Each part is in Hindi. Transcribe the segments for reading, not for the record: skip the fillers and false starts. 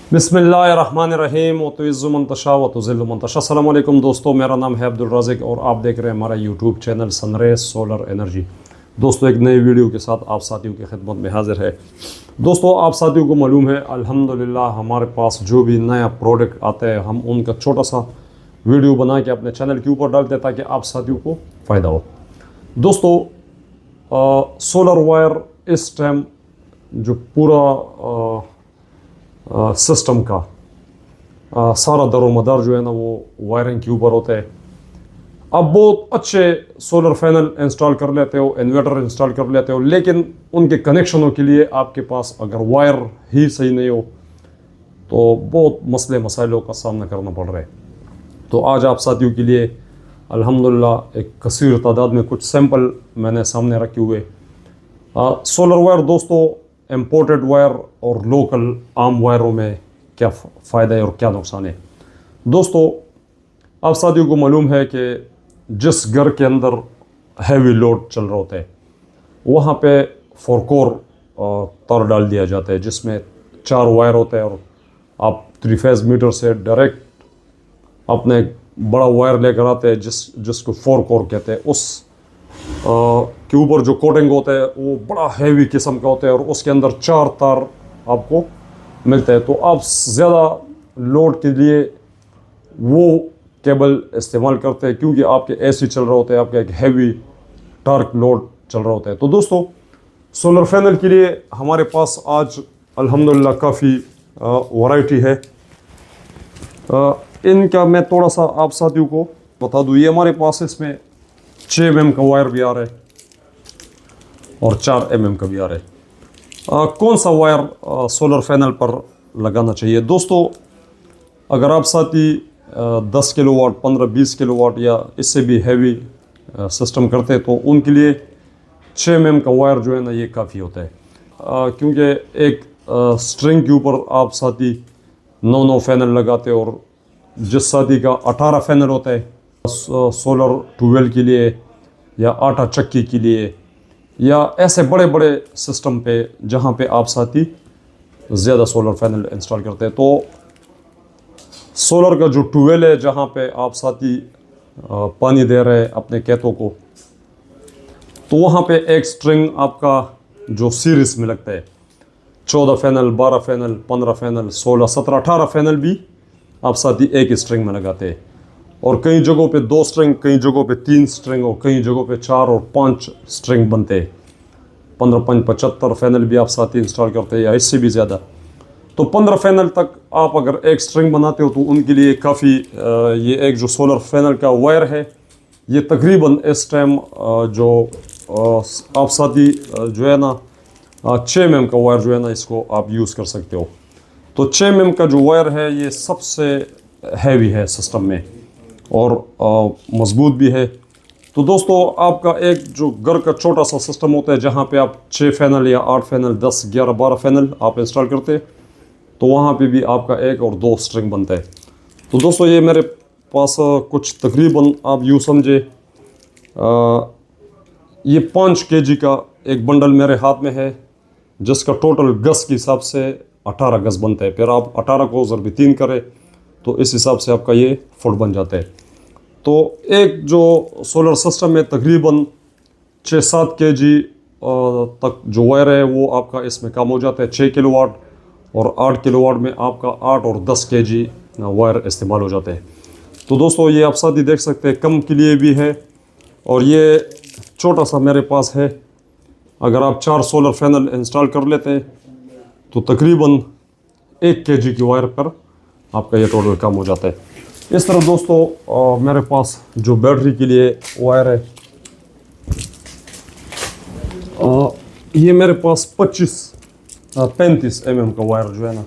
बिस्मिल्लाहिर्रहमानिर्रहीम व तुइज़्ज़ु मन तशा व तुज़िल्लु मन तशा। अस्सलाम वालेकुम दोस्तों, मेरा नाम है अब्दुल राज़िक और आप देख रहे हैं हमारा YouTube channel sun rays solar energy. दोस्तों, एक नई वीडियो के साथ आप साथियों की खिदमत में हाजिर है। दोस्तों, आप साथियों को मालूम है अल्हम्दुलिल्लाह हमारे पास जो भी नया प्रोडक्ट आता है हम उनका छोटा सा वीडियो बना के अपने चैनल के ऊपर डालते हैं ताकि आप साथियों को फ़ायदा हो। दोस्तों, सोलर वायर इस टाइम जो पूरा सिस्टम का सारा दरोमदार जो है ना वो वायरिंग के ऊपर होता है। अब बहुत अच्छे सोलर पैनल इंस्टॉल कर लेते हो, इन्वर्टर इंस्टॉल कर लेते हो, लेकिन उनके कनेक्शनों के लिए आपके पास अगर वायर ही सही नहीं हो तो बहुत मसले मसाइलों का सामना करना पड़ रहा है। तो आज आप साथियों के लिए अल्हम्दुलिल्लाह एक कसीर तादाद में कुछ सैंपल मैंने सामने रखे हुए। सोलर वायर दोस्तों, इम्पोर्टेड वायर और लोकल आम वायरों में क्या फ़ायदा है और क्या नुकसान है। दोस्तों, आप साथियों को मालूम है कि जिस घर के अंदर हैवी लोड चल रहा होता है वहाँ पे 4 कोर तार डाल दिया जाता है जिसमें 4 वायर होते हैं और आप 3 फेज़ मीटर से डायरेक्ट अपने बड़ा वायर लेकर आते हैं जिसको 4 कोर कहते हैं। उस के ऊपर जो कोटिंग होता है वो बड़ा हैवी किस्म का होता है और उसके अंदर 4 तार आपको मिलते हैं। तो आप ज़्यादा लोड के लिए वो केबल इस्तेमाल करते हैं क्योंकि आपके एसी चल रहा होता है, आपका एक हैवी टार्क लोड चल रहा होता है। तो दोस्तों, सोलर पैनल के लिए हमारे पास आज अल्हम्दुलिल्लाह काफ़ी वैरायटी है। इनका मैं थोड़ा सा आप साथियों को बता दूँ। ये हमारे पास इसमें 6 mm का वायर भी आ रहा है और 4 mm का भी आ रहा है। कौन सा वायर सोलर पैनल पर लगाना चाहिए? दोस्तों, अगर आप साथी 10 किलोवाट, 15-20 किलोवाट या इससे भी हैवी सिस्टम करते हैं तो उनके लिए 6 mm का वायर जो है ना ये काफ़ी होता है। क्योंकि एक स्ट्रिंग के ऊपर आप साथी 9 पैनल लगाते हैं और जिस साथी का 18 पैनल होता है सोलर ट्यूबवेल के लिए या आटा चक्की के लिए या ऐसे बड़े बड़े सिस्टम पे जहाँ पे आप साथी ज़्यादा सोलर पैनल इंस्टॉल करते हैं, तो सोलर का जो ट्यूबवेल है जहाँ पे आप साथी पानी दे रहे हैं अपने खेतों को, तो वहाँ पे एक स्ट्रिंग आपका जो सीरीज में लगता है 14 पैनल, 12 पैनल, 15 पैनल, 16, 17, 18 पैनल भी आप साथी एक स्ट्रिंग में लगाते हैं। और कई जगहों पे 2 स्ट्रिंग, कई जगहों पे 3 स्ट्रिंग और कई जगहों पे 4 और 5 स्ट्रिंग बनते हैं। 15-5 75 पैनल भी आप साथ ही इंस्टॉल करते हैं या इससे भी ज़्यादा। तो 15 पैनल तक आप अगर एक स्ट्रिंग बनाते हो तो उनके लिए काफ़ी ये एक जो सोलर पैनल का वायर है ये तकरीबन इस टाइम जो आप साथी जो है ना 6 mm का वायर जो है ना इसको आप यूज़ कर सकते हो। तो 6 mm का जो वायर है ये सबसे हैवी है सिस्टम में और मज़बूत भी है। तो दोस्तों, आपका एक जो घर का छोटा सा सिस्टम होता है जहाँ पे आप 6 पैनल या 8 पैनल, 10, 11, 12 पैनल आप इंस्टॉल करते हैं तो वहाँ पे भी आपका 1 और 2 स्ट्रिंग बनता है। तो दोस्तों, ये मेरे पास कुछ तकरीबन आप यूँ समझे ये 5 kg का एक बंडल मेरे हाथ में है जिसका टोटल गज के हिसाब से 18 गज बनता है। फिर आप 18 को ज़रब 3 करें तो इस हिसाब से आपका ये फुट बन जाता है। तो एक जो सोलर सिस्टम में तकरीबन 6-7 kg तक जो वायर है वो आपका इसमें काम हो जाता है। 6 किलोवाट और 8 किलोवाट में आपका 8 और 10 kg वायर इस्तेमाल हो जाते हैं। तो दोस्तों, ये आप साथ ही देख सकते हैं कम के लिए भी है और ये छोटा सा मेरे पास है। अगर आप 4 सोलर पैनल इंस्टॉल कर लेते हैं तो तकरीबन 1 kg की वायर पर आपका ये टोटल कम हो जाता है। इस तरह दोस्तों, मेरे पास जो बैटरी के लिए वायर है ये मेरे पास 35 mm का वायर जो है ना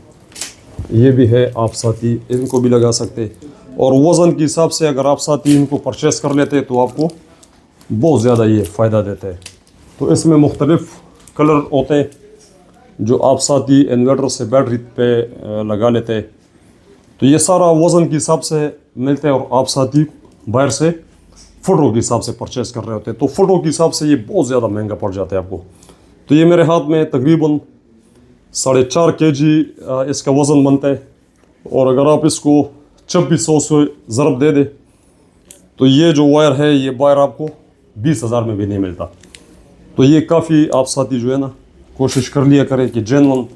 ये भी है। आप साथी इनको भी लगा सकते हैं और वज़न के हिसाब से अगर आप साथी इनको परचेस कर लेते हैं तो आपको बहुत ज़्यादा ये फ़ायदा देता है। तो इसमें मुख्तलिफ़ कलर होते हैं जो आप साथी इन्वर्टर से बैटरी पे लगा लेते हैं। तो ये सारा वज़न के हिसाब से मिलते हैं और आप साथी बाहर से फ़ोटो के हिसाब से परचेस कर रहे होते हैं तो फ़ोटो के हिसाब से ये बहुत ज़्यादा महंगा पड़ जाता है आपको। तो ये मेरे हाथ में तकरीबन 4.5 kg इसका वज़न बनता है। और अगर आप इसको 2600 से ज़रब दे दे तो ये जो वायर है, ये वायर आपको 20,000 में भी नहीं मिलता। तो ये काफ़ी आप साथी जो है ना कोशिश कर लिया करें कि जेन्युइन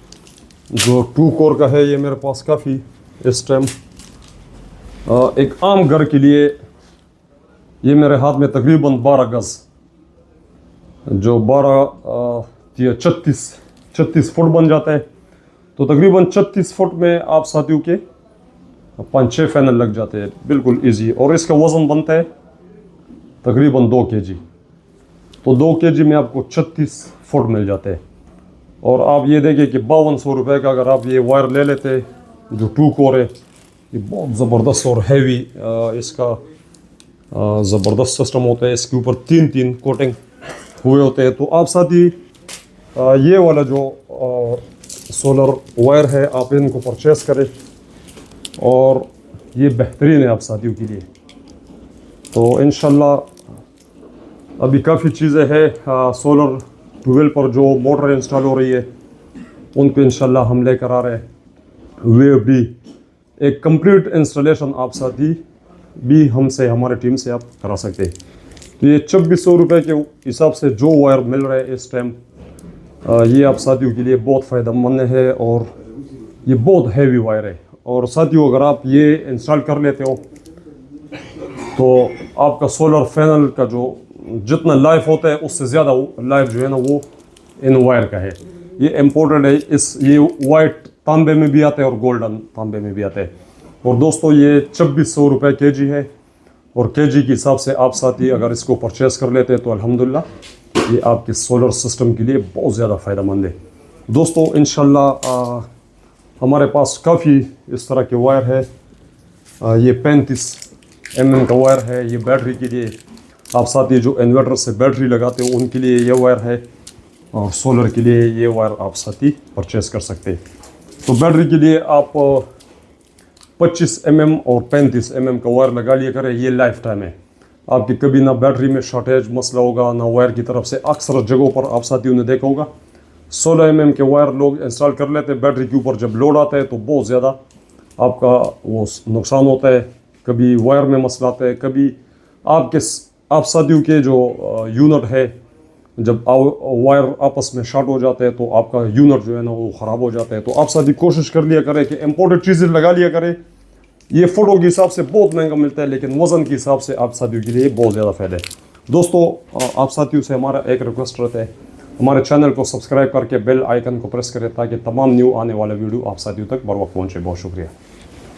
जो 2 कोर का है, ये मेरे पास काफ़ी इस टाइम एक आम घर के लिए ये मेरे हाथ में तकरीबन 12 गज़, जो 36 फुट बन जाता है। तो तकरीबन 36 फुट में आप साथियों के 5-6 फैनल लग जाते हैं, बिल्कुल इजी। और इसका वज़न बनता है तकरीबन 2 kg। तो 2 kg में आपको 36 फुट मिल जाते हैं। और आप ये देखिए कि 5200 रुपये का अगर आप ये वायर ले लेते, जो 2 कोर है, ये बहुत ज़बरदस्त और हैवी इसका ज़बरदस्त सिस्टम होता है। इसके ऊपर 3 कोटिंग हुए होते हैं। तो आप साथ ही ये वाला जो सोलर वायर है, आप इनको परचेस करें और ये बेहतरीन है आप साथियों के लिए। तो इंशाल्लाह अभी काफ़ी चीज़ें हैं सोलर ट्यूबवेल पर जो मोटर इंस्टॉल हो रही है, उनको इंशाल्लाह हम लेकर आ रहे हैं। वे भी एक कंप्लीट इंस्टॉलेशन आप साथी भी हमसे, हमारे टीम से आप करा सकते हैं। तो ये 2600 रुपये के हिसाब से जो वायर मिल रहा है इस टाइम, ये आप साथियों के लिए बहुत फ़ायदेमंद है और ये बहुत हैवी वायर है। और साथियों अगर आप ये इंस्टॉल कर लेते हो तो आपका सोलर पैनल का जो जितना लाइफ होता है उससे ज़्यादा लाइफ जो है ना वो इन वायर का है। ये इम्पोर्टेड है। ये वाइट तांबे में भी आता है और गोल्डन तांबे में भी आता है। और दोस्तों ये 2600 रुपये kg है। और kg के हिसाब से आप साथी अगर इसको परचेस कर लेते हैं तो अल्हम्दुलिल्लाह ये आपके सोलर सिस्टम के लिए बहुत ज़्यादा फ़ायदेमंद है। दोस्तों इंशाल्लाह हमारे पास काफ़ी इस तरह के वायर है। ये 35 mm का वायर है, ये बैटरी के लिए। आप साथी जो इन्वर्टर से बैटरी लगाते हो उनके लिए ये वायर है, और सोलर के लिए ये वायर आप साथी परचेस कर सकते हैं। तो बैटरी के लिए आप 25 mm और 35 mm का वायर लगा लिया करें। ये लाइफ टाइम है आपकी, कभी ना बैटरी में शॉर्टेज मसला होगा ना वायर की तरफ से। अक्सर जगहों पर आप साथियों ने देखा होगा 16 mm के वायर लोग इंस्टॉल कर लेते हैं बैटरी के ऊपर। जब लोड आता है तो बहुत ज़्यादा आपका वो नुकसान होता है। कभी वायर में मसला आता है, कभी आप साथियों के जो यूनिट है, जब वायर आपस में शॉर्ट हो जाते हैं तो आपका यूनिट जो है ना वो ख़राब हो जाता है। तो आप साथी कोशिश कर लिया करें कि इम्पोर्टेड चीज़ें लगा लिया करें। ये फ़ोटो के हिसाब से बहुत महंगा मिलता है, लेकिन वज़न के हिसाब से आप साथियों के लिए बहुत ज़्यादा फ़ायदा है। दोस्तों आप साथियों से हमारा एक रिक्वेस्ट रहता है, हमारे चैनल को सब्सक्राइब करके बेल आइकन को प्रेस करें ताकि तमाम न्यू आने वाला वीडियो आप साथियों तक बर वक्त पहुँचे। बहुत शुक्रिया।